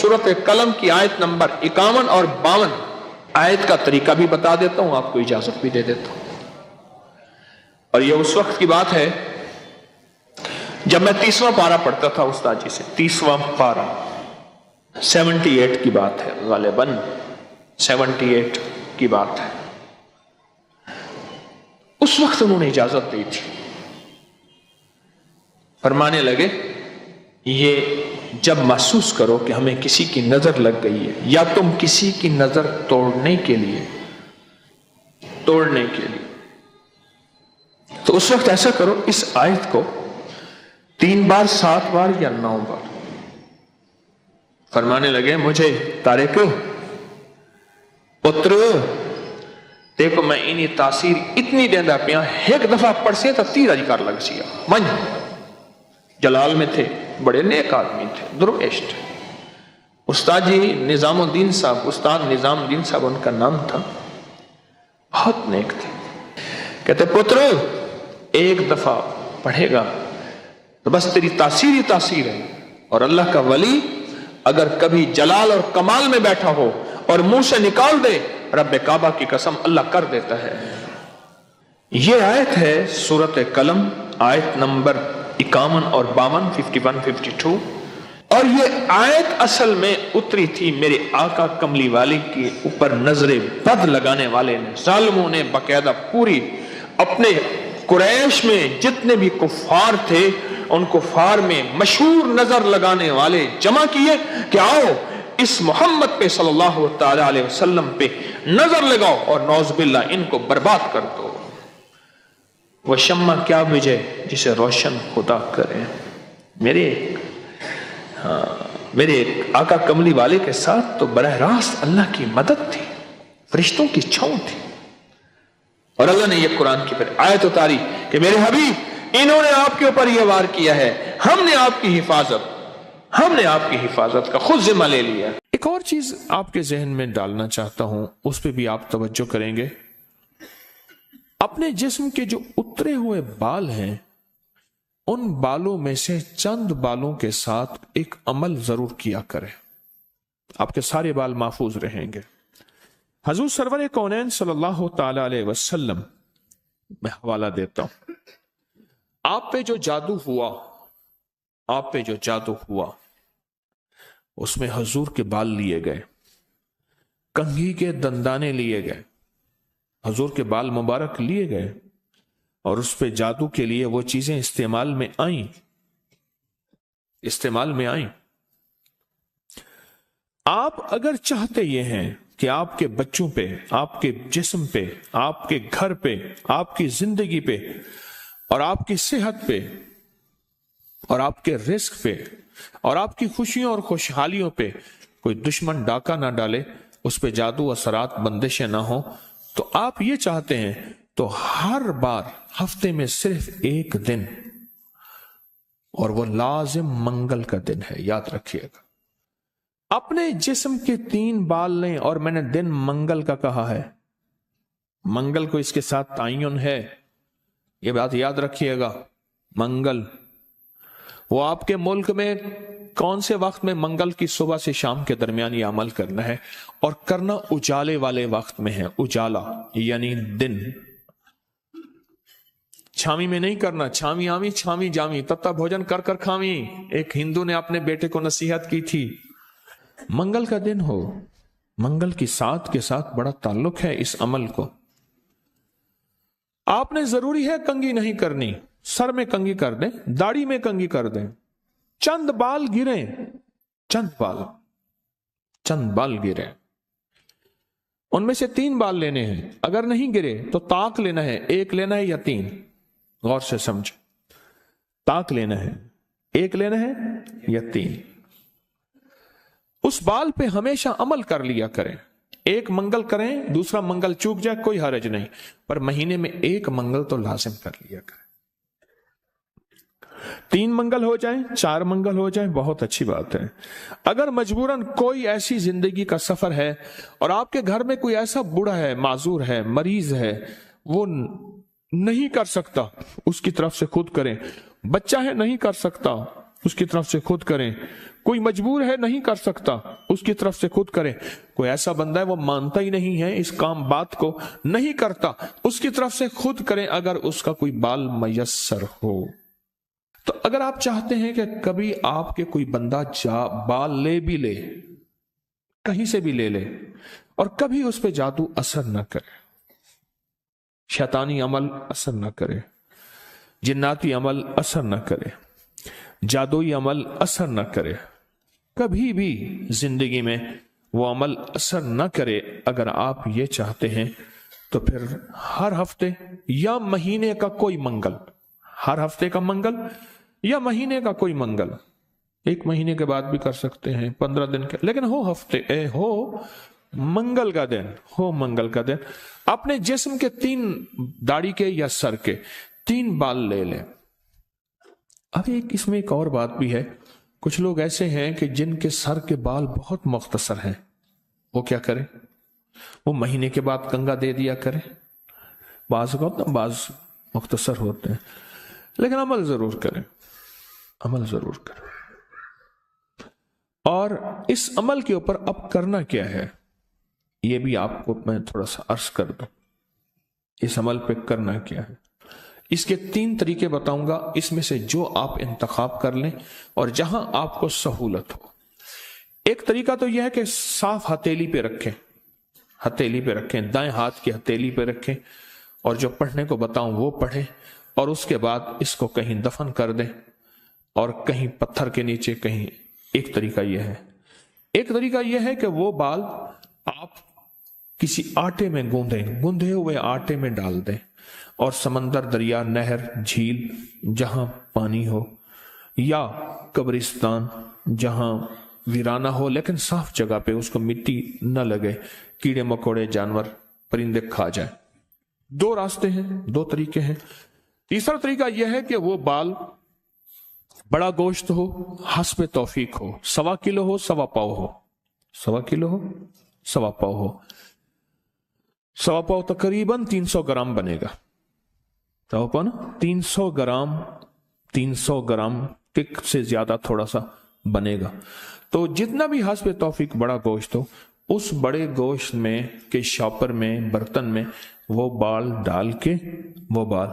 सूरत कलम की आयत नंबर 51 और 52। आयत का तरीका भी बता देता हूं, आपको इजाजत भी दे देता हूं। और ये उस वक्त की बात है जब मैं 30वां पारा पढ़ता था उस्ताद जी से। 30वां पारा 78 की बात है, गालिबन 78 की बात है। उस वक्त उन्होंने इजाजत दी थी। फरमाने लगे, ये जब महसूस करो कि हमें किसी की नजर लग गई है या तुम किसी की नजर तोड़ने के लिए तो उस वक्त ऐसा करो, इस आयत को 3 बार 7 बार या 9 बार। फरमाने लगे, मुझे तारिक पुत्र देखो मैं इन्हीं तासीर इतनी देंदा पिया, एक दफा पढ़ से तो 30 कर लग सिया। मन जलाल में थे, बड़े नेक आदमी थे, दुर्वेश थे। उस्ताद जी निजामुद्दीन साहब, उस्ताद निजामुद्दीन साहब उनका नाम था, बहुत नेक थे। कहते पुत्र एक दफा पढ़ेगा तो बस तेरी तासीर ही तासीर है। और अल्लाह का वली अगर कभी जलाल और कमाल में बैठा हो और मुंह से निकाल दे, रब्बे काबा की कसम अल्लाह कर देता है। यह आयत है सूरत कलम, आयत नंबर 51 और 52, 51, 52। और यह आयत असल में उतरी थी मेरे आका कमली वाले के ऊपर नजरे बद लगाने वाले ने, जालिमों ने बाकायदा पूरी अपने कुरैश में जितने भी कुफार थे उन कुफार में मशहूर नजर लगाने वाले जमा किए कि आओ इस मोहम्मद पे सल्लल्लाहु ताला अलैहि वसल्लम पे नजर लगाओ और नौज़बिल्ला इनको बर्बाद कर दो। वह शम्मा क्या विजय जिसे रोशन खुदा करे। मेरे आका कमली वाले के साथ तो बरह रास्त अल्लाह की मदद थी, फरिश्तों की छांव थी। और अल्लाह ने यह कुरान की फिर आयत उतारी कि मेरे हबीब इन्होंने आपके ऊपर यह वार किया है, हमने आपकी हिफाजत का खुद जिम्मा ले लिया। एक और चीज आपके जहन में डालना चाहता हूं, उस पर भी आप तवज्जो करेंगे। अपने जिस्म के जो उतरे हुए बाल हैं, उन बालों में से चंद बालों के साथ एक अमल जरूर किया करें, आपके सारे बाल महफूज रहेंगे। हजूर सरवर कौनैन सल्लल्लाहु ताला अलैहि वसल्लम, मैं हवाला देता हूं, आप पे जो जादू हुआ उसमें हजूर के बाल लिए गए, कंघी के दंदाने लिए गए, हजूर के बाल मुबारक लिए गए और उस पे जादू के लिए वो चीजें इस्तेमाल में आई। आप अगर चाहते ये हैं कि आपके बच्चों पे, आपके जिस्म पे, आपके घर पे, आपकी जिंदगी पे और आपकी सेहत पे और आपके रिस्क पे और आपकी खुशियों और खुशहालियों पे कोई दुश्मन डाका ना डाले, उस पे जादू असरात बंदिशें ना हो, तो आप ये चाहते हैं तो हर बार हफ्ते में सिर्फ एक दिन, और वो लाजिम मंगल का दिन है, याद रखिएगा। अपने जिस्म के 3 बाल लें, और मैंने दिन मंगल का कहा है, मंगल को इसके साथ तायन है, ये बात याद रखिएगा। मंगल वो आपके मुल्क में कौन से वक्त में, मंगल की सुबह से शाम के दरमियान ये अमल करना है, और करना उजाले वाले वक्त में है। उजाला यानी दिन, छावी में नहीं करना। छावी आवी छावी जावी, तत्ता भोजन कर कर खावी, एक हिंदू ने अपने बेटे को नसीहत की थी। मंगल का दिन हो, मंगल की साथ के साथ बड़ा ताल्लुक है इस अमल को। आपने जरूरी है कंघी नहीं करनी, सर में कंघी कर दें, दाढ़ी में कंघी कर दें, चंद बाल गिरे, चंद बाल गिरे, उनमें से 3 बाल लेने हैं। अगर नहीं गिरे तो ताक लेना है, 1 लेना है या 3, गौर से समझ, ताक लेना है, 1 लेना है या 3। उस बाल पे हमेशा अमल कर लिया करें। 1 मंगल करें, दूसरा मंगल चूक जाए कोई हरज नहीं, पर महीने में 1 मंगल तो लाजिम कर लिया करें। 3 मंगल हो जाए, 4 मंगल हो जाए, बहुत अच्छी बात है। अगर मजबूरन कोई ऐसी जिंदगी का सफर है और आपके घर में कोई ऐसा बूढ़ा है, माजूर है, मरीज है, वो नहीं कर सकता, उसकी तरफ से खुद करें। बच्चा है नहीं कर सकता, اس کی طرف سے خود کریں. کوئی مجبور ہے نہیں کر سکتا, اس کی طرف سے خود کریں. کوئی ایسا بندہ ہے وہ مانتا ہی نہیں ہے اس کام بات کو, نہیں کرتا, اس کی طرف سے خود کریں اگر اس کا کوئی بال میسر ہو. تو اگر آپ چاہتے ہیں کہ کبھی آپ کے کوئی بندہ بال لے بھی لے, کہیں سے بھی لے لے, اور کبھی اس پہ جادو اثر نہ کرے, شیطانی عمل اثر نہ کرے, جناتی عمل اثر نہ کرے, جادوئی عمل اثر نہ کرے, کبھی بھی زندگی میں وہ عمل اثر نہ کرے, اگر آپ یہ چاہتے ہیں تو پھر ہر ہفتے یا مہینے کا کوئی منگل, ہر ہفتے کا منگل یا مہینے کا کوئی منگل, 1 مہینے کے بعد بھی کر سکتے ہیں, 15 دن کے, لیکن ہو منگل کا دن, ہو منگل کا دن, اپنے جسم کے 3 داڑھی کے یا سر کے 3 بال لے لیں. اب اس میں ایک اور بات بھی ہے, کچھ لوگ ایسے ہیں کہ جن کے سر کے بال بہت مختصر ہیں, وہ کیا کریں, وہ مہینے کے بعد کنگا دے دیا کریں. بعض مختصر ہوتے ہیں, لیکن عمل ضرور کریں, عمل ضرور کریں. اور اس عمل کے اوپر اب کرنا کیا ہے, یہ بھی آپ کو میں تھوڑا سا عرض کر دوں. اس عمل پہ کرنا کیا ہے, اس کے 3 طریقے بتاؤں گا, اس میں سے جو آپ انتخاب کر لیں اور جہاں آپ کو سہولت ہو. ایک طریقہ تو یہ ہے کہ صاف ہتھیلی پہ رکھیں, ہتھیلی پہ رکھیں, دائیں ہاتھ کی ہتھیلی پہ رکھیں, اور جو پڑھنے کو بتاؤں وہ پڑھیں, اور اس کے بعد اس کو کہیں دفن کر دیں, اور کہیں پتھر کے نیچے کہیں. ایک طریقہ یہ ہے. ایک طریقہ یہ ہے کہ وہ بال آپ کسی آٹے میں گوندھے ہوئے آٹے میں ڈال دیں, اور سمندر, دریا, نہر, جھیل جہاں پانی ہو, یا قبرستان جہاں ویرانہ ہو لیکن صاف جگہ پہ, اس کو مٹی نہ لگے, کیڑے مکوڑے, جانور, پرندے کھا جائیں. 2 راستے ہیں, 2 طریقے ہیں. تیسرا طریقہ یہ ہے کہ وہ بال بڑا گوشت ہو, حسب توفیق ہو, 1.25 کلو ہو, 1.25 پاؤ ہو, 1.25 کلو ہو, 1.25 پاؤ ہو. 1.25 پاؤ تقریباً 300 گرام بنے گا. 300 گرام, 300 گرام سے زیادہ تھوڑا سا بنے گا. تو جتنا بھی حسب توفیق بڑا گوشت ہو, اس بڑے گوشت میں کے شاپر میں, برتن میں وہ بال ڈال کے, وہ بال,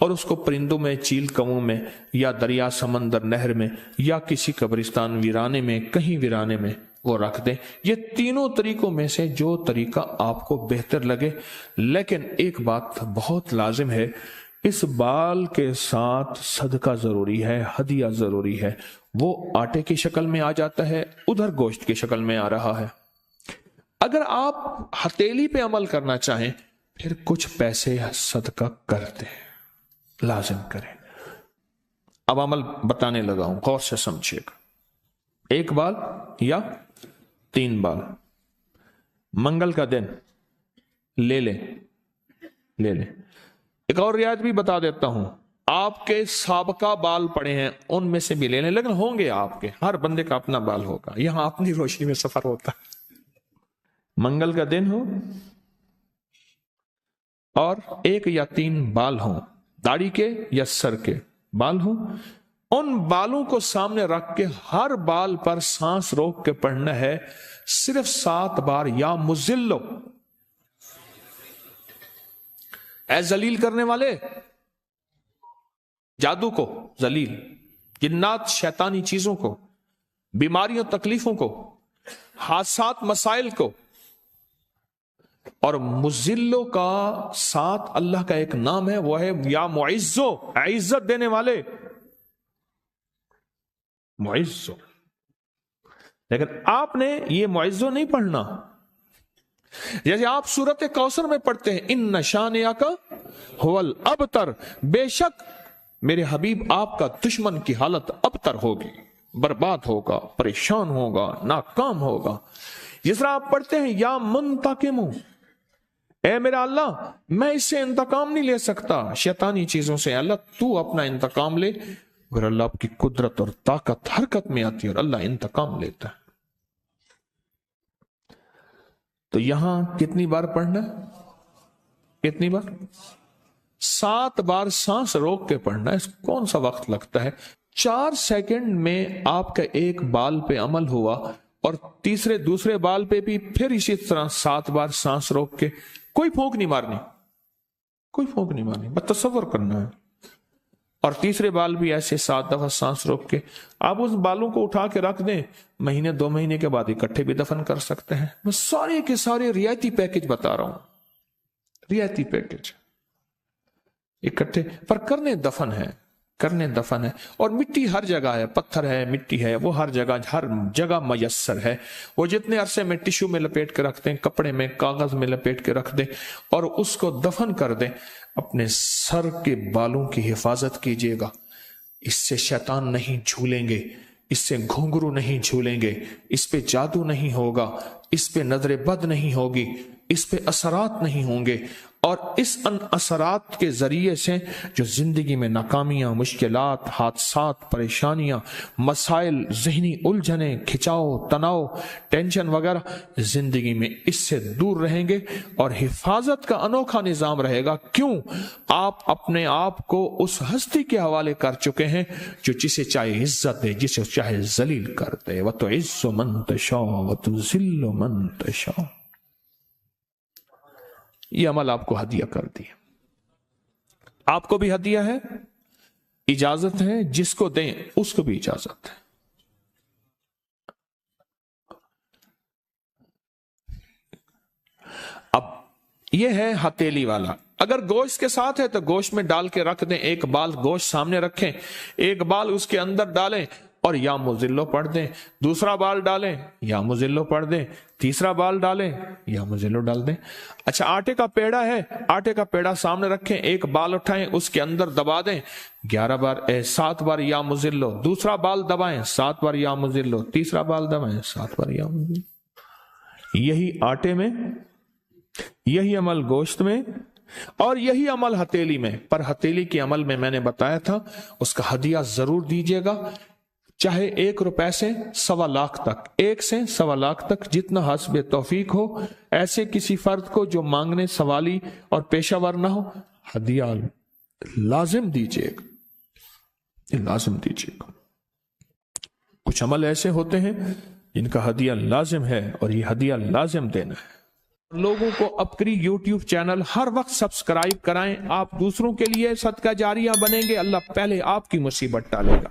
اور اس کو پرندوں میں, چیل کوں میں, یا دریا, سمندر, نہر میں, یا کسی قبرستان, ویرانے میں, کہیں ویرانے میں وہ رکھ دیں. یہ تینوں طریقوں میں سے جو طریقہ آپ کو بہتر لگے. لیکن ایک بات بہت لازم ہے, اس بال کے ساتھ صدقہ ضروری ہے, ہدیہ ضروری ہے. وہ آٹے کی شکل میں آ جاتا ہے, ادھر گوشت کی شکل میں آ رہا ہے. اگر آپ ہتھیلی پہ عمل کرنا چاہیں پھر کچھ پیسے صدقہ کر دیں, لازم کریں. اب عمل بتانے لگا ہوں, غور سے سمجھیے گا. 1 بال یا 3 بال منگل کا دن لے لیں. ایک اور رعایت بھی بتا دیتا ہوں, آپ کے سابقہ بال پڑے ہیں ان میں سے بھی لے لیں, لیکن ہوں گے آپ کے, ہر بندے کا اپنا بال ہوگا, یہاں اپنی روشنی میں سفر ہوتا ہے. منگل کا دن ہو اور 1 یا 3 بال ہوں, داڑھی کے یا سر کے بال ہوں, ان بالوں کو سامنے رکھ کے ہر بال پر سانس روک کے پڑھنا ہے صرف 7 بار. یا مزلو, اے ذلیل کرنے والے, جادو کو ذلیل, جنات شیطانی چیزوں کو, بیماریوں تکلیفوں کو, حادثات مسائل کو. اور مزلو کا ساتھ اللہ کا ایک نام ہے, وہ ہے یا معزو, عزت دینے والے, معزو. لیکن آپ نے یہ معزو نہیں پڑھنا. جیسے آپ سورت کوثر میں پڑھتے ہیں, ان شانئک ھو الابتر, بے شک میرے حبیب آپ کا دشمن کی حالت ابتر ہوگی, برباد ہوگا, پریشان ہوگا, ناکام ہوگا. جس طرح آپ پڑھتے ہیں یا منتقم, اے میرا اللہ میں اس سے انتقام نہیں لے سکتا شیطانی چیزوں سے, اللہ تو اپنا انتقام لے. اور اللہ آپ کی قدرت اور طاقت حرکت میں آتی ہے اور اللہ انتقام لیتا ہے. تو یہاں کتنی بار پڑھنا ہے, کتنی بار؟ 7 بار سانس روک کے پڑھنا ہے. کون سا وقت لگتا ہے؟ 4 सेकंड में आपका एक बाल पे अमल हुआ और दूसरे बाल पे भी फिर इसी तरह 7 बार सांस रोक के, कोई फूंक नहीं मारनी, कोई फूंक नहीं मारनी, बस तसव्वुर करना है। और तीसरे बाल भी ऐसे 7 दफा सांस रोक के आप उस बालों को उठा के रख दें, महीने 2 महीने के बाद इकट्ठे भी दफन कर सकते हैं। मैं सारे के सारे रियायती पैकेज बता रहा हूं, रियायती पैकेज इकट्ठे, पर करने दफन है। और मिट्टी हर जगह है, पत्थर है, मिट्टी है, वो हर जगह मयस्सर है। वो जितने अरसे में टिश्यू में लपेट के रखते हैं, कपड़े में, कागज में लपेट के रख दें और उसको दफन कर दें। अपने सर के बालों की हिफाजत कीजिएगा, इससे शैतान नहीं झूलेंगे, इससे घुंघरू नहीं झूलेंगे, इस पे जादू नहीं होगा, इस पे नजर बद नहीं होगी, इस पे असरात नहीं होंगे। और इस असरात के जरिए से जो जिंदगी में नाकामियां, मुश्किलात, हादसात, परेशानियां, मसाइल, जहनी उलझने, खिंचाव, तनाव, टेंशन वगैरह जिंदगी में, इससे दूर रहेंगे और हिफाजत का अनोखा निजाम रहेगा। क्यों? आप अपने आप को उस हस्ती के हवाले कर चुके हैं जो जिसे चाहे इज्जत दे, जिसे चाहे जलील कर दे। व तो इज्जो मन तशा व तो जिल्लो मन तशा। ये अमल आपको हदिया कर दिया, आपको भी हदिया है, इजाजत है, जिसको दें उसको भी इजाजत है। अब यह है हथेली वाला। अगर गोश्त के साथ है तो गोश्त में डाल के रख दें, एक बाल गोश्त सामने रखें, एक बाल उसके अंदर डालें और या मुजिल्लो पढ़ दें, दूसरा बाल डालें या मुजिल्लो पढ़ दें, तीसरा बाल डालें या मुजिल्लो डाल दें। अच्छा, आटे का पेड़ा है, आटे का पेड़ा सामने रखें, एक बाल उठाएं, उसके अंदर दबा दें 7 बार या मुजिल्लो, दूसरा बाल दबाएं 7 बार या मुजिल्लो, तीसरा बाल दबाएं 7 बार या मुजिल्लो। यही आटे में, यही अमल गोश्त में और यही अमल हथेली में। पर हथेली के अमल में मैंने बताया था उसका हदिया जरूर दीजिएगा, चाहे 1 रुपए से 1.25 लाख तक, 1 से 1.25 लाख तक, जितना हस्बे तौफीक हो। ऐसे किसी फर्द को जो मांगने सवाली और पेशावर ना हो, हदिया लाजिम दीजिएगा, लाजिम दीजिएगा। कुछ अमल ऐसे होते हैं जिनका हदिया लाजिम है और ये हदिया लाजिम देना है। लोगों को अपनी YouTube चैनल हर वक्त सब्सक्राइब कराएं। आप दूसरों के लिए सदका जारिया बनेंगे, अल्लाह पहले आपकी मुसीबत टालेगा।